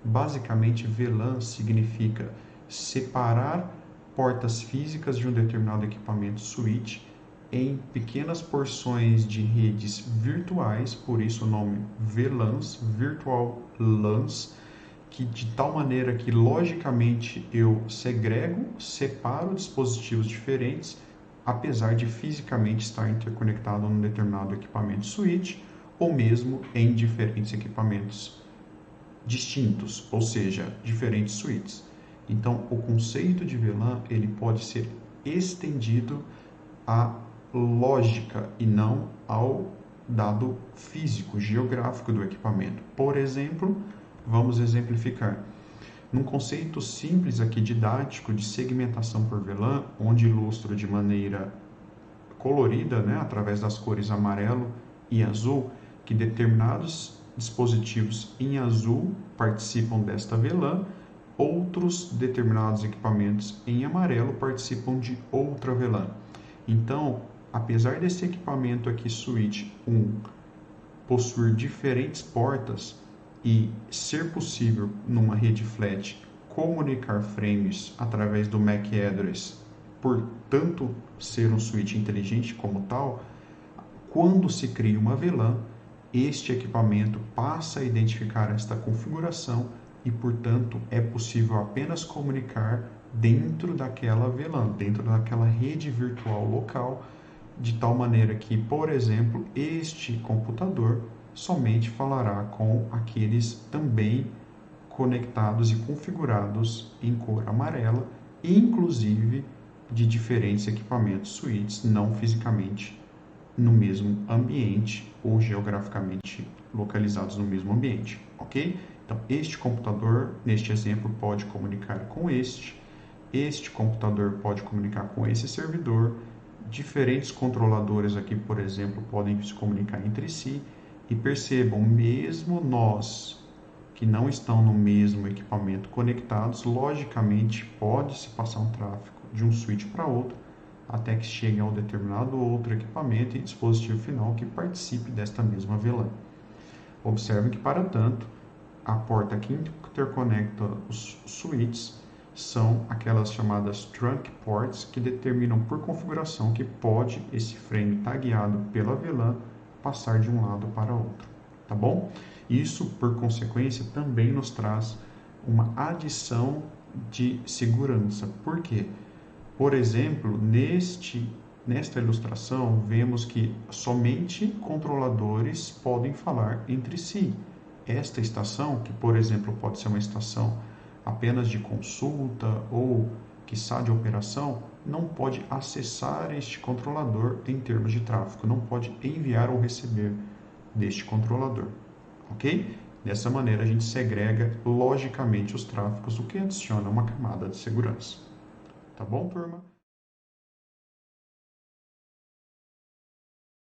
Basicamente, VLAN significa separar portas físicas de um determinado equipamento switch em pequenas porções de redes virtuais, por isso o nome VLANs, Virtual LANs, que de tal maneira que logicamente eu separo dispositivos diferentes, apesar de fisicamente estar interconectado num determinado equipamento switch, ou mesmo em diferentes equipamentos distintos, ou seja, diferentes switches. Então, o conceito de VLAN ele pode ser estendido à lógica e não ao dado físico, geográfico do equipamento. Por exemplo, vamos exemplificar. Num conceito simples aqui didático de segmentação por VLAN, onde ilustro de maneira colorida, através das cores amarelo e azul, que determinados dispositivos em azul participam desta VLAN, outros determinados equipamentos em amarelo participam de outra VLAN. Então, apesar desse equipamento aqui, switch 1, possuir diferentes portas e ser possível, numa rede flat, comunicar frames através do MAC address, portanto, ser um switch inteligente como tal, quando se cria uma VLAN, este equipamento passa a identificar esta configuração e, portanto, é possível apenas comunicar dentro daquela VLAN, dentro daquela rede virtual local, de tal maneira que, por exemplo, este computador somente falará com aqueles também conectados e configurados em cor amarela, inclusive de diferentes equipamentos switches, não fisicamente no mesmo ambiente ou geograficamente localizados no mesmo ambiente, ok? Então, este computador, neste exemplo, pode comunicar com este computador pode comunicar com esse servidor, diferentes controladores aqui, por exemplo, podem se comunicar entre si, e percebam, mesmo nós que não estão no mesmo equipamento conectados, logicamente pode-se passar um tráfego de um switch para outro, até que chegue ao determinado outro equipamento e dispositivo final que participe desta mesma VLAN. Observe que, para tanto, a porta que interconecta os switches são aquelas chamadas trunk ports, que determinam por configuração que pode esse frame tagueado pela VLAN passar de um lado para outro, tá bom? Isso, por consequência, também nos traz uma adição de segurança. Por quê? Por exemplo, nesta ilustração, vemos que somente controladores podem falar entre si. Esta estação, que por exemplo pode ser uma estação apenas de consulta ou quiçá de operação, não pode acessar este controlador em termos de tráfego, não pode enviar ou receber deste controlador, ok? Dessa maneira a gente segrega logicamente os tráfegos, o que adiciona uma camada de segurança. Tá bom, turma?